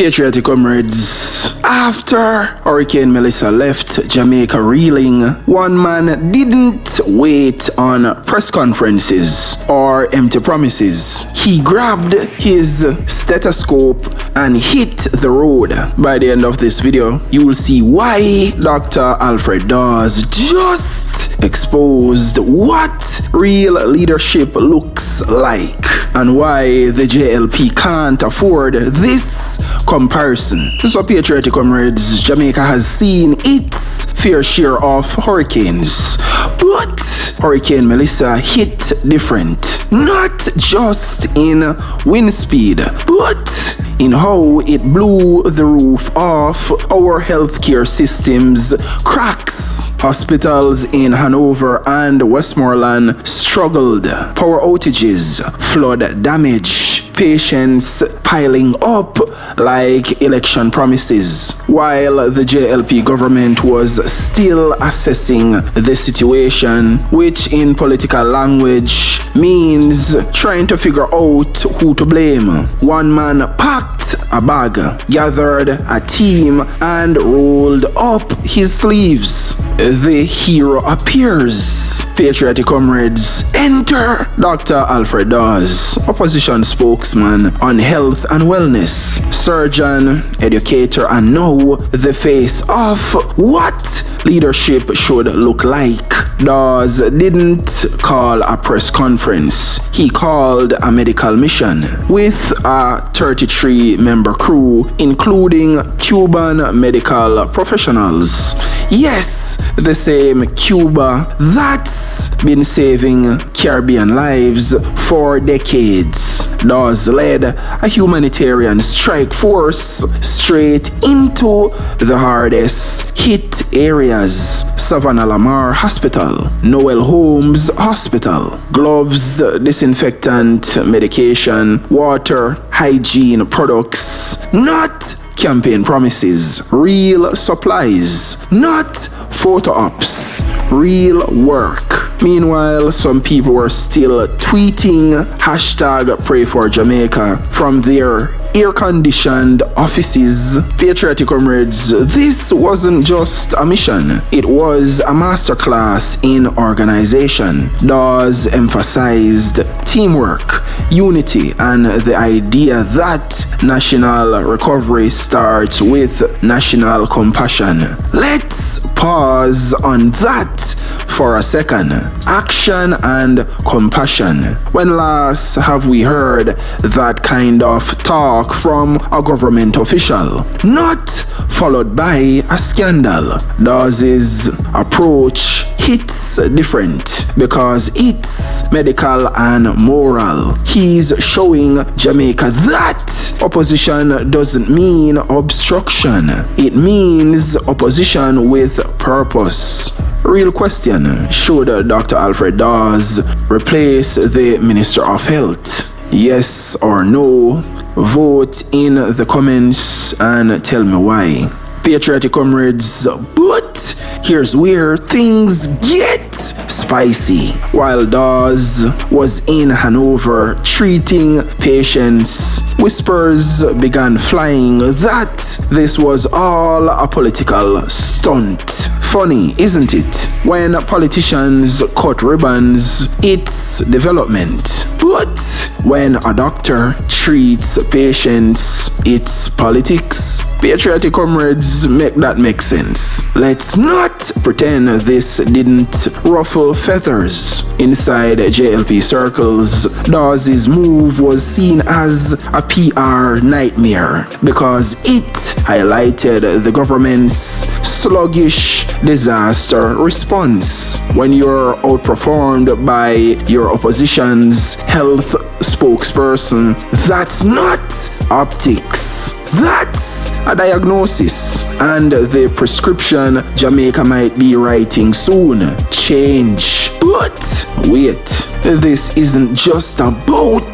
Patriotic comrades, after Hurricane Melissa left Jamaica reeling, one man didn't wait on press conferences or empty promises. He grabbed his stethoscope and hit the road. By the end of this video, you will see why Dr. Alfred Dawes just exposed what real leadership looks like and why the JLP can't afford this comparison. So patriotic comrades, Jamaica has seen its fair share of hurricanes, but Hurricane Melissa hit different, not just in wind speed, but in how it blew the roof off our healthcare system's cracks. Hospitals in Hanover and Westmoreland struggled. Power outages, flood damage, patients piling up like election promises, while the JLP government was still assessing the situation, which in political language means trying to figure out who to blame. One man packed a bag, gathered a team, and rolled up his sleeves. The hero appears. Patriotic comrades, enter Dr. Alfred Dawes, opposition spokesman on health and wellness, surgeon, educator, and now the face of what leadership should look like. Dawes didn't call a press conference. He called a medical mission with a 33-member crew, including Cuban medical professionals. Yes, the same Cuba that's been saving Caribbean lives for decades. Dawes led a humanitarian strike force straight into the hardest hit areas: Savanna-la-Mar Hospital, Noel Holmes Hospital. Gloves, disinfectant, medication, water, hygiene products, not campaign promises, real supplies, not photo ops, real work. Meanwhile, some people were still tweeting hashtag pray for Jamaica from their air-conditioned offices. Patriotic comrades, this wasn't just a mission, it was a masterclass in organization. Dawes emphasized teamwork, unity, and the idea that national recovery starts with national compassion. Let's pause on that for a second. Action and compassion. When last have we heard that kind of talk from a government official? Not followed by a scandal. Dawes' approach hits different because it's medical and moral. He's showing Jamaica that opposition doesn't mean obstruction. It means opposition with purpose. Real question: should Dr. Alfred Dawes replace the Minister of Health? Yes or no? Vote in the comments and tell me why. Patriotic comrades, but here's where things get spicy. While Dawes was in Hanover treating patients, whispers began flying that this was all a political stunt. Funny, isn't it? When politicians cut ribbons, it's development. But when a doctor treats patients, it's politics. Patriotic comrades, make that make sense. Let's not pretend this didn't ruffle feathers. Inside JLP circles, Dawes' move was seen as a PR nightmare because it highlighted the government's sluggish disaster response. When you're outperformed by your opposition's health spokesperson, that's not optics. That's a diagnosis, and the prescription Jamaica might be writing soon: change. But wait, this isn't just about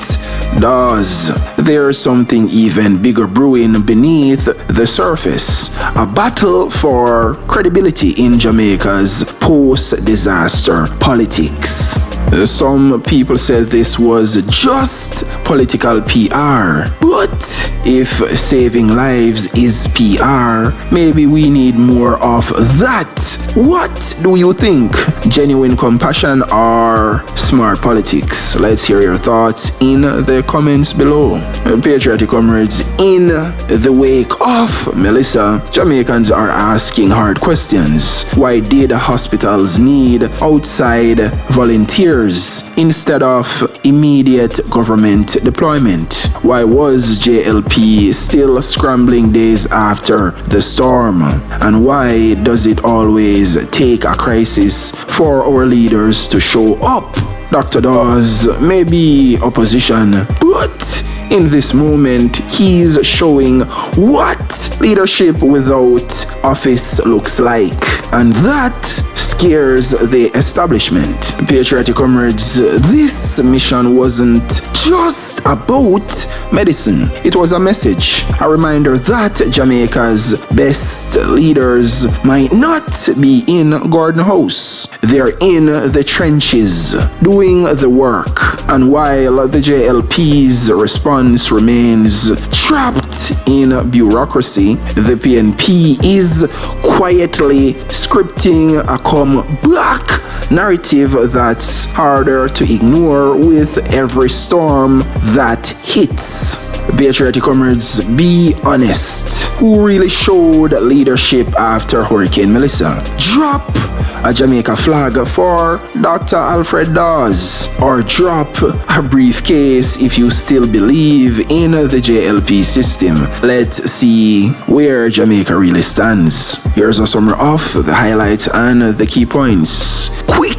Dawes. There's something even bigger brewing beneath the surface: a battle for credibility in Jamaica's post-disaster politics. Some people said this was just political PR. But if saving lives is PR, maybe we need more of that. What do you think? Genuine compassion or smart politics? Let's hear your thoughts in the comments below. Patriotic comrades, in the wake of Melissa, Jamaicans are asking hard questions. Why did hospitals need outside volunteers instead of immediate government deployment? Why was JLP still scrambling days after the storm? And why does it always take a crisis for our leaders to show up? Dr. Dawes may be opposition, but in this moment, he's showing what leadership without office looks like. And that scares the establishment. Patriotic comrades, this mission wasn't just about medicine. It was a message, a reminder that Jamaica's best leaders might not be in Gordon House. They're in the trenches, doing the work. And while the JLP's response remains trapped in bureaucracy, the PNP is quietly scripting a come-back narrative that's harder to ignore with every storm that hits. Patriotic comrades, be honest. Who really showed leadership after Hurricane Melissa? Drop a Jamaica flag for Dr. Alfred Dawes, or drop a briefcase if you still believe in the JLP system. Let's see where Jamaica really stands. Here's a summary of the highlights and the key points. Quick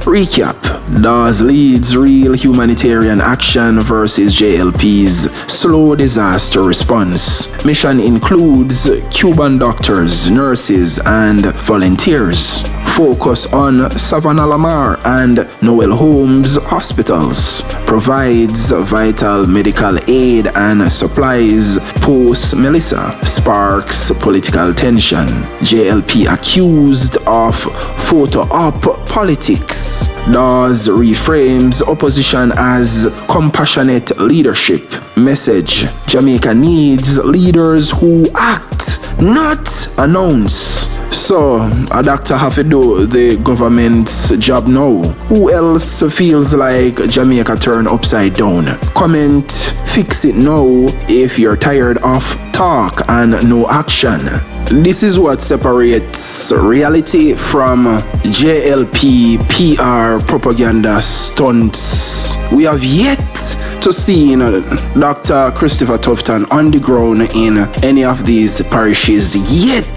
recap. Dawes leads real humanitarian action versus JLP's slow disaster response. Mission includes Cuban doctors, nurses, and volunteers. Focus on Savanna-la-Mar and Noel Holmes hospitals. Provides vital medical aid and supplies post-Melissa. Sparks political tension. JLP accused of photo-op politics. Dawes reframes opposition as compassionate leadership. Message: Jamaica needs leaders who act, not announce. So, a doctor have to do the government's job now. Who else feels like Jamaica turned upside down? Comment, fix it now if you're tired of talk and no action. This is what separates reality from JLP PR propaganda stunts. We have yet to see Dr. Christopher Tufton on the ground in any of these parishes yet.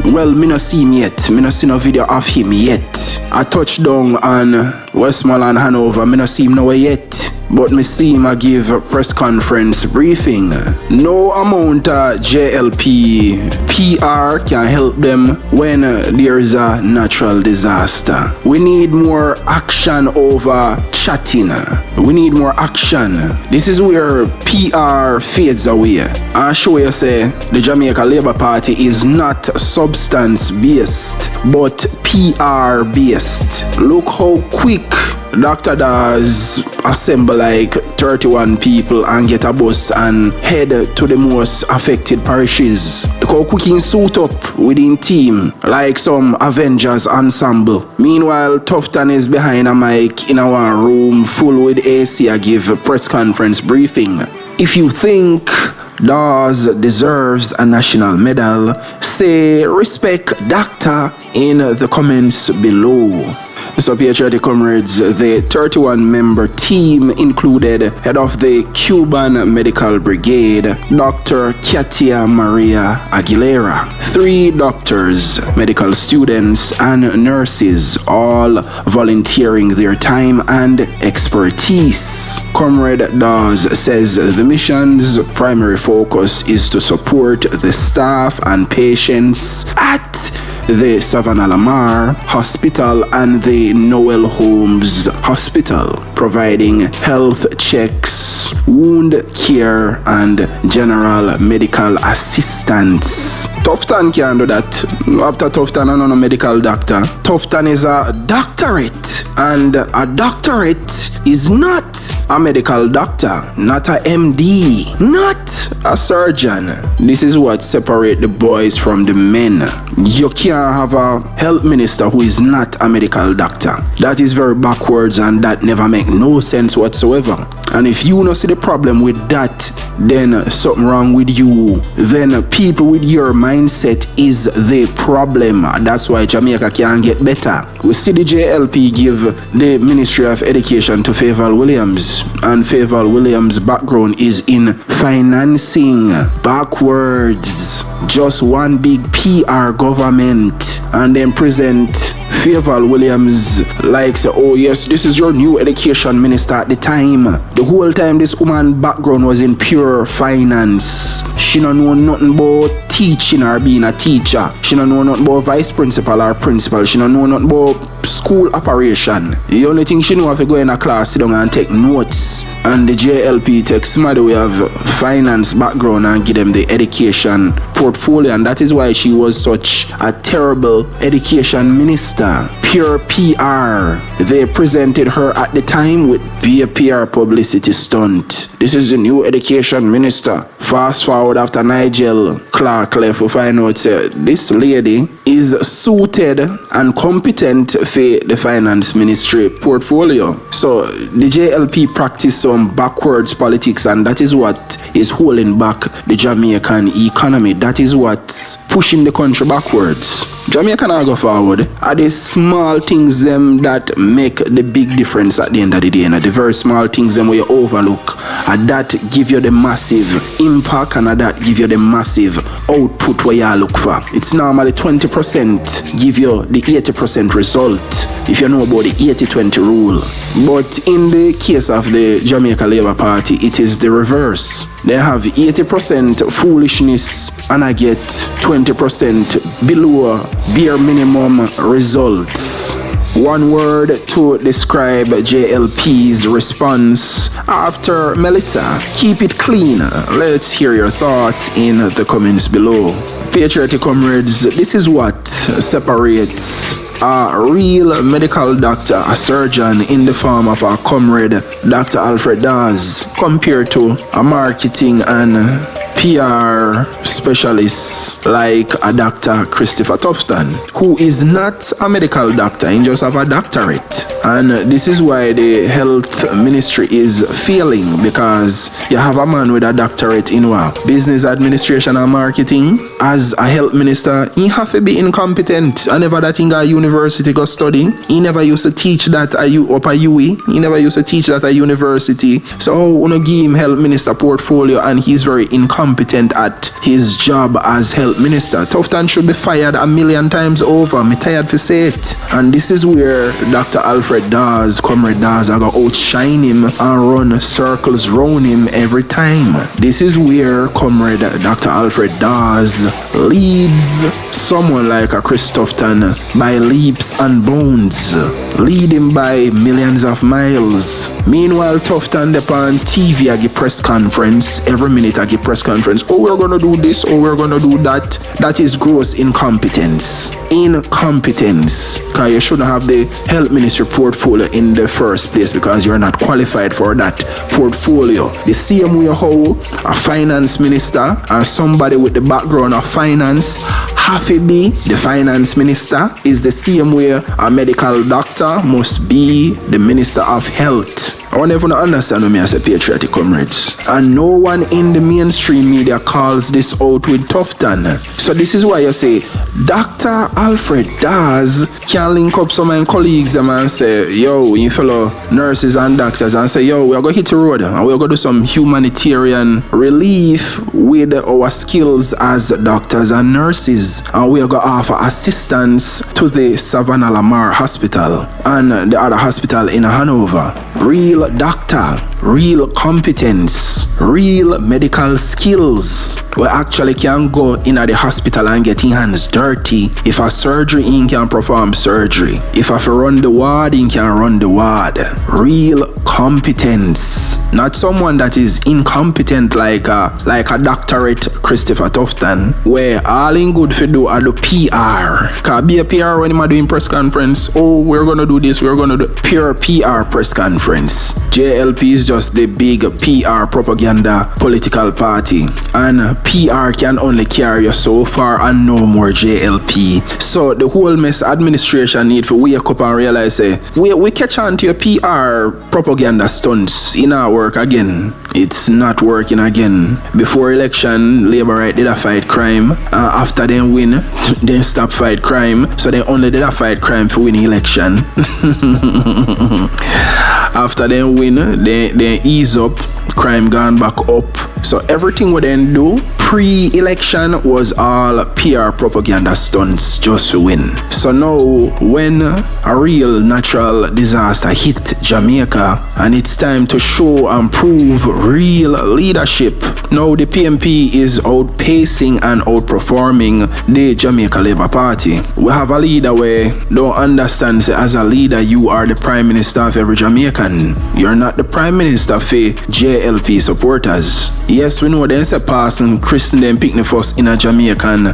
Well, me no see him yet. Me no see no video of him yet. I touched down on Westmoreland, Hanover. Me no see him nowhere yet. But me see him give a press conference briefing. No amount of JLP PR can help them when there is a natural disaster. We need more action over chatting. We need more action. This is where PR fades away. I show you say the Jamaica Labour Party is not substance based but PR based. Look how quick Dr. Dawes assemble like 31 people and get a bus and head to the most affected parishes. Look how quick he suit up within team like some Avengers ensemble. Meanwhile, Tufton is behind a mic in our room full with AC. I give a press conference briefing. If you think Dawes deserves a national medal, say respect doctor in the comments below. So, patriotic comrades, the 31-member team included head of the Cuban Medical Brigade, Dr. Katia Maria Aguilera, 3 doctors, medical students, and nurses, all volunteering their time and expertise. Comrade Dawes says the mission's primary focus is to support the staff and patients at the Savanna-la-Mar Hospital and the Noel Holmes Hospital. providing health checks, wound care, and general medical assistance. Tufton can do that. After Tufton, I'm not a medical doctor. Tufton is a doctorate, and a doctorate is not a medical doctor, not a MD, not a surgeon. This is what separates the boys from the men. You can't have a health minister who is not a medical doctor. That is very backwards, and that never make no sense whatsoever. And if you don't see the problem with that, then something wrong with you. Then people with your mindset is the problem. That's why Jamaica can't get better. We see the JLP give the Ministry of Education to Favour Williams, and Favour Williams' background is in financing. Backwards. Just one big PR government, and then present Favour Williams like say, oh yes, this is your new education minister at the time. The whole time this woman background was in pure finance. She don't know nothing about teaching or being a teacher. She don't know nothing about vice principal or principal. She don't know nothing about school operation. The only thing she know if you go in a class, sit down and take notes. And the JLP takes somebody who have finance background and give them the education portfolio, and that is why she was such a terrible education minister. Pure PR. They presented her at the time with be a PR publicity stunt. This is the new education minister. Fast forward after Nigel Clark left, we find out this lady is suited and competent for the finance ministry portfolio. So the JLP practice some backwards politics, and that is what is holding back the Jamaican economy. That is what's pushing the country backwards. Jamaica now go forward are the small things them that make the big difference at the end of the day, and the very small things them where you overlook, and that give you the massive impact, and that give you the massive output where you look for. It's normally 20% give you the 80% result if you know about the 80-20 rule. But in the case of the Jamaica Labour Party, it is the reverse. They have 80% foolishness and I get 20% below bare minimum results. One word to describe JLP's response after Melissa. Keep it clean. Let's hear your thoughts in the comments below. Patriotic comrades, this is what separates a real medical doctor, a surgeon in the form of a comrade Dr. Alfred Dawes, compared to a marketing and PR specialist like a Dr. Christopher Tufton, who is not a medical doctor, he just have a doctorate. And this is why the health ministry is failing, because you have a man with a doctorate in what? Business administration and marketing. As a health minister, he have to be incompetent. I never that in a university go study. He never used to teach that up a UE. He never used to teach that at university. So wanna give him health minister portfolio and he's very incompetent at his job as health minister. Tufton should be fired 1,000,000 times over. Me tired to say it. And this is where Dr. Alfred Dawes, Comrade Dawes, are gonna outshine him and run circles round him every time. This is where Comrade Dr. Alfred Dawes leads someone like a Chris Tufton by leaps and bounds, lead him by millions of miles. Meanwhile, Tufton upon TV I give press conference, every minute I give press conference. Oh, we're gonna do this, oh, we're gonna do that. That is gross incompetence. Incompetence. Because you shouldn't have the health ministry portfolio in the first place, because you're not qualified for that portfolio. The same way how a finance minister or somebody with the background of finance have to be the finance minister is the same way a medical doctor must be the minister of health. I want everyone to understand what me as a patriotic comrades. And no one in the mainstream media calls this out with Tufton. So this is why you say Dr. Alfred Dawes can link up some of my colleagues and say, yo, you fellow nurses and doctors, and say, yo, we're going to hit the road and we're going to do some humanitarian relief with our skills as doctors and nurses. And we're going to offer assistance to the Savanna-la-Mar hospital and the other hospital in Hanover. Real doctor, real competence, real medical skills. We actually can go in the hospital and get in hands dirty. If a surgery in can perform surgery. If I run the ward, in can run the ward. Real competence. Not someone that is incompetent like a doctorate Christopher Tufton, where all in good for do are the PR. Cause be a PR when I'm doing press conference. Oh, we're gonna do this, we're gonna do pure PR press conference. JLP is just the big PR propaganda political party. And PR can only carry you so far and no more JLP. So the whole mess administration need to wake up and realize say, we catch on to your PR propaganda stunts in our work again. It's not working again. Before election, Labour right did a fight crime. After they win, they stop fight crime. So they only did a fight crime for winning election. After they win, they ease up. Crime gone back up. So everything we then do pre-election was all PR propaganda stunts just to win. So now when a real natural disaster hit Jamaica and it's time to show and prove real leadership, now the PMP is outpacing and outperforming the Jamaica Labour Party. We have a leader where don't understand say, as a leader you are the Prime Minister of every Jamaican. You're not the Prime Minister for JLP supporters. Yes, we know there's a person christen them picnic first in a Jamaican,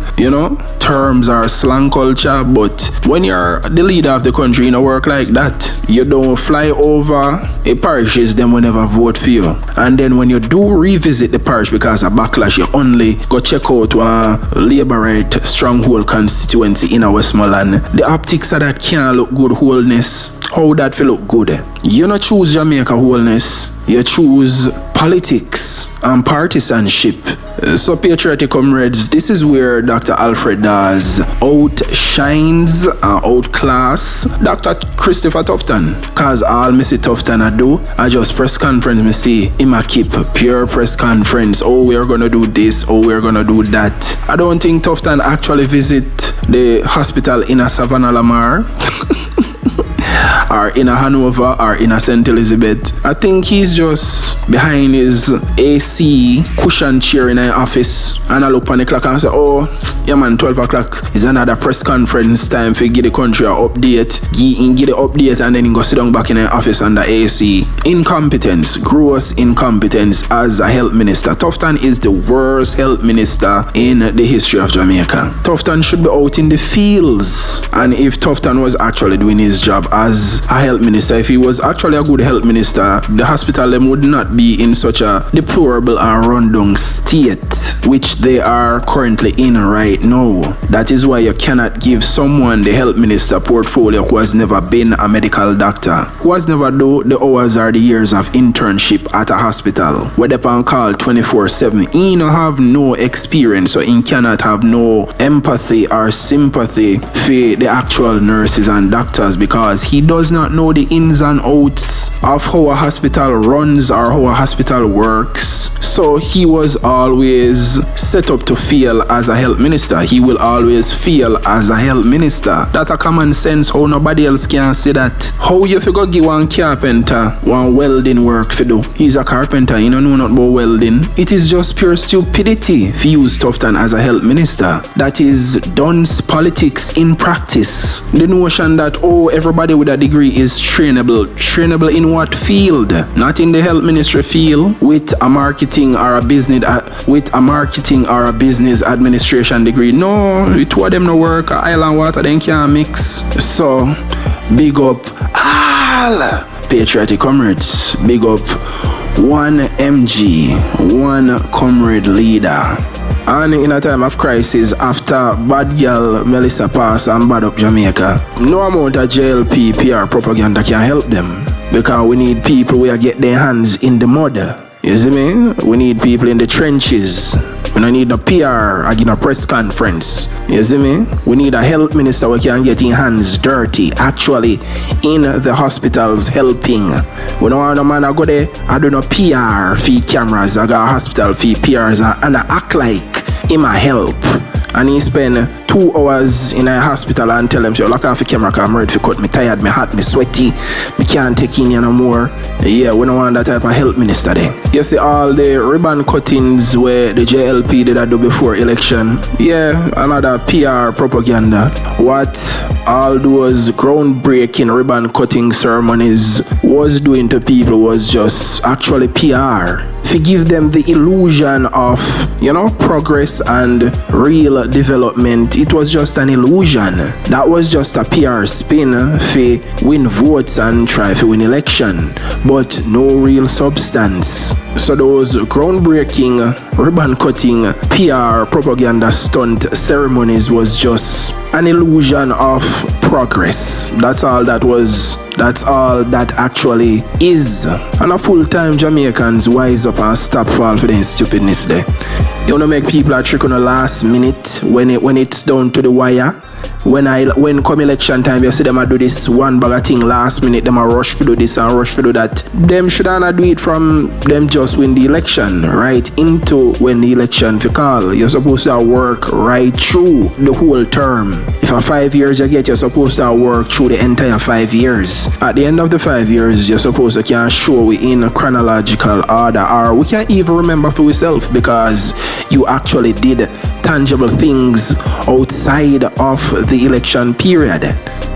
terms are slang culture, but when you're the leader of the country in a work like that, you don't fly over a parishes them will never vote for you. And then when you do revisit the parish because of backlash, you only go check out a Labour right stronghold constituency in a Westmoreland. The optics of that can't look good wholeness. How that feel look good? You not choose Jamaica wholeness, you choose politics and partisanship. So patriotic comrades, this is where Dr. Alfred Dawes outshines and outclass Dr. Christopher Tufton. Cause all me see Tufton I do, I just press conference me see him a keep pure press conference. Oh, we're gonna do this, oh, we're gonna do that. I don't think Tufton actually visit the hospital in a Savanna-la-Mar. Or in a Hanover or in a St. Elizabeth. I think he's just behind his AC cushion chair in an office and I look on the clock and say, oh, yeah man, 12 o'clock is another press conference time for give the country an update. Give the update and then he go sit down back in an office under AC. Incompetence, gross incompetence as a health minister. Tufton is the worst health minister in the history of Jamaica. Tufton should be out in the fields. And if Tufton was actually doing his job as a health minister, if he was actually a good health minister, the hospital them would not be in such a deplorable and rundown state which they are currently in right now. That is why you cannot give someone the health minister portfolio who has never been a medical doctor, who has never done the hours or the years of internship at a hospital where they can call 24/7. He no have no experience, so he cannot have no empathy or sympathy for the actual nurses and doctors because he does not know the ins and outs of how a hospital runs or how a hospital works. So he was always set up to fail as a health minister. He will always fail as a health minister. That's a common sense how nobody else can say that. How you figure give one carpenter one welding work for do? He's a carpenter, he don't know nothing about welding. It is just pure stupidity if you use Tufton as a health minister. That is dunce politics in practice. The notion that, oh, everybody with a degree is trainable. Trainable in what field? Not in the health ministry field with a marketing or a business administration degree. No, the two of them no work. Island water then can't mix. So big up all patriotic comrades. Big up one MG, one comrade leader. And in a time of crisis, after bad girl Melissa pass and bad up Jamaica, no amount of JLP PR propaganda can help them. Because we need people who get their hands in the mud. You see me? We need people in the trenches. We don't need no PR again a press conference. You see me? We need a health minister who can get his hands dirty, actually in the hospitals helping. We don't want no man to go there and do no PR for cameras. I got a hospital for PRs and I act like him a help. and he spent 2 hours in a hospital and tell them, so lock off the camera because I'm ready to cut. Me tired, me hot, me sweaty, me can't take in no more. Yeah, we don't want that type of health minister there. You see all the ribbon cuttings where the JLP did do before election. Yeah, another PR propaganda. What all those groundbreaking ribbon cutting ceremonies was doing to people was just actually PR. To give them the illusion of, progress and real development. It was just an illusion. That was just a PR spin to win votes and try to win election, but no real substance. So those groundbreaking ribbon cutting PR propaganda stunt ceremonies was just an illusion of progress. That's all that was. That's all that actually is. And a full-time Jamaicans wise up and stop fall for the stupidness there. You wanna make people a trick on the last minute when it's down to the wire. When come election time, you see them a do this one bag of thing last minute, them a rush to do this and rush to do that. Them should not do it from them just win the election right into when the election for call. You're supposed to work right through the whole term. If a 5 years you get, you're supposed to work through the entire 5 years. At the end of the 5 years, you're supposed to can show we in a chronological order, or we can't even remember for yourself because you actually did tangible things outside of the election period.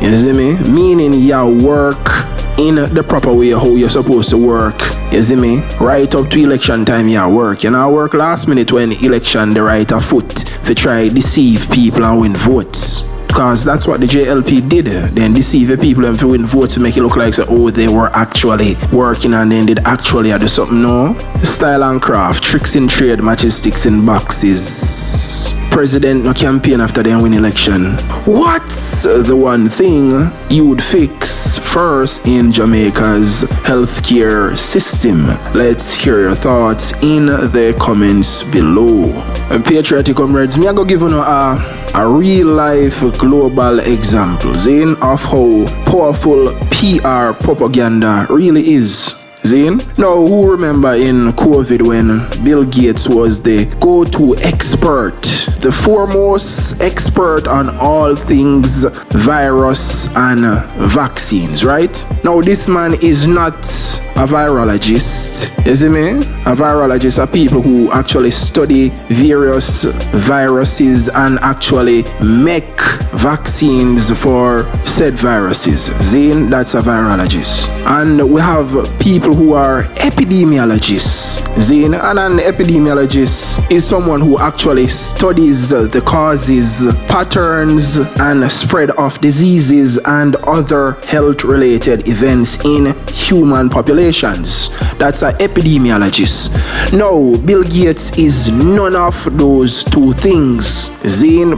You see me? Meaning you work in the proper way how you're supposed to work. You see me? Right up to election time you work. You know, work last minute when election the right of foot to try deceive people and win votes. Because that's what the JLP did. Then deceive the people and to win votes to make it look like they were actually working and then did actually do something. No. Style and craft, tricks in trade, matches sticks in boxes. President no campaign after they win election. What's the one thing you would fix first in Jamaica's healthcare system? Let's hear your thoughts in the comments below. And patriotic comrades, me I go give you a real life global example of how powerful PR propaganda really is. Zane? Now, who remember in COVID when Bill Gates was the go-to expert, the foremost expert on all things virus and vaccines, right? Now, this man is not a virologist. You see me? A virologist are people who actually study various viruses and actually make vaccines for said viruses. Zane, that's a virologist. And we have people who are epidemiologists. Zane, and an epidemiologist is someone who actually studies the causes, patterns, and spread of diseases and other health-related events in human populations. That's an epidemiologist. No, Bill Gates is none of those two things. Zane,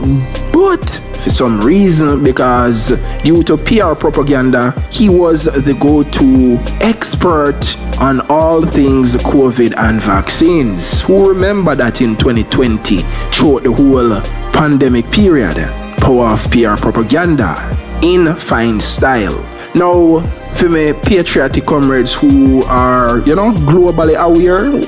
but for some reason, because due to PR propaganda, he was the go-to expert on all things COVID and vaccines. Who remember that in 2020, throughout the whole pandemic period, power of PR propaganda in fine style. Now, for my patriotic comrades who are, globally aware,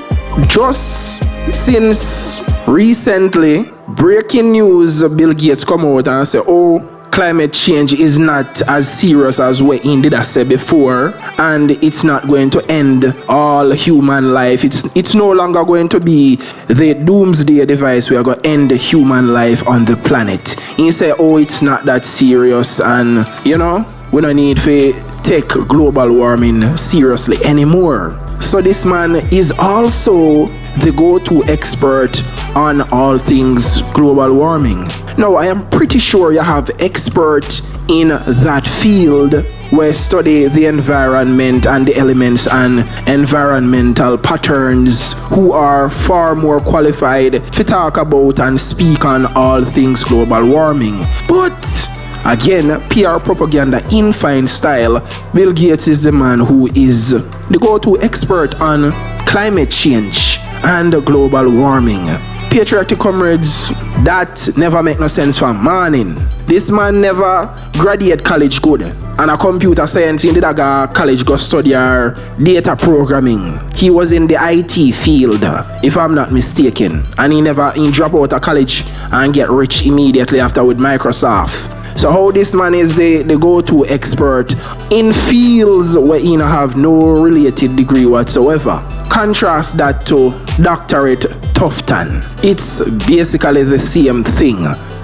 just since recently, breaking news, Bill Gates come out and say, climate change is not as serious as what he did say before, and it's not going to end all human life. It's no longer going to be the doomsday device we are going to end human life on the planet. He say, it's not that serious, and we don't need to take global warming seriously anymore. So this man is also the go-to expert on all things global warming. Now, I am pretty sure you have experts in that field where study the environment and the elements and environmental patterns who are far more qualified to talk about and speak on all things global warming. But again, PR propaganda in fine style, Bill Gates is the man who is the go-to expert on climate change and global warming. Patriotic comrades, that never make no sense from morning. This man never graduate college good. And a computer science in the college go study our data programming. He was in the IT field, if I'm not mistaken. And he drop out of college and get rich immediately after with Microsoft. So how this man is the go-to expert in fields where he have no related degree whatsoever. Contrast that to doctorate Tufton. It's basically the same thing.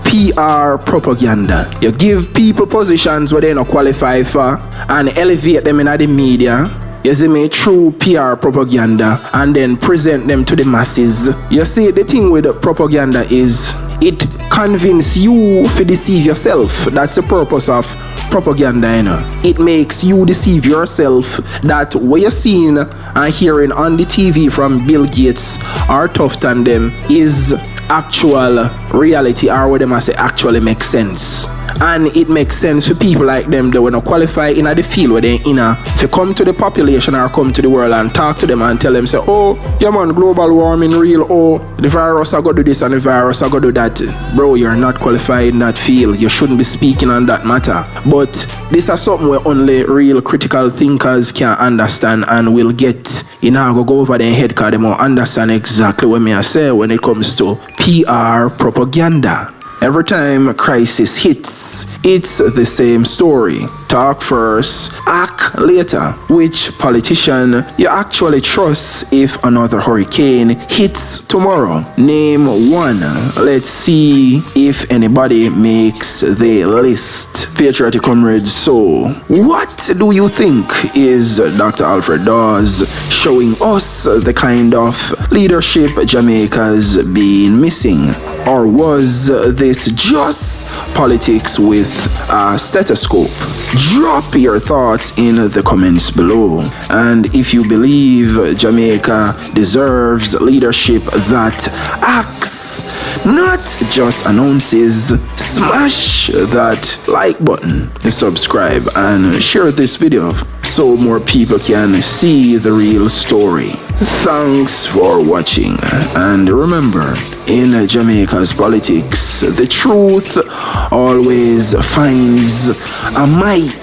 PR propaganda. You give people positions where they don't qualify for and elevate them in the media. You see me, through PR propaganda, and then present them to the masses. You see, the thing with propaganda is it convinces you to deceive yourself. That's the purpose of propaganda, you know. It makes you deceive yourself that what you're seeing and hearing on the TV from Bill Gates or Tufton them is actual reality, or what they must say actually makes sense. And it makes sense for people like them that when they qualify in the field where they're in. If you come to the population or come to the world and talk to them and tell them, say, oh, yeah man, global warming real, oh, the virus are going to do this and the virus are going to do that. Bro, you're not qualified in that field. You shouldn't be speaking on that matter. But this is something where only real critical thinkers can understand and will get. You know, go over their head because they won't understand exactly what I say when it comes to PR propaganda. Every time a crisis hits, it's the same story. Talk first, act later. Which politician you actually trust if another hurricane hits tomorrow? Name one. Let's see if anybody makes the list. Patriotic comrades, so what do you think is Dr. Alfred Dawes showing us the kind of leadership Jamaica's been missing? Or was this just politics with a stethoscope? Drop your thoughts in the comments below. And if you believe Jamaica deserves leadership that acts, not just announces, smash that like button, subscribe, and share this video so more people can see the real story. Thanks for watching, and remember, in Jamaica's politics, the truth always finds a mic.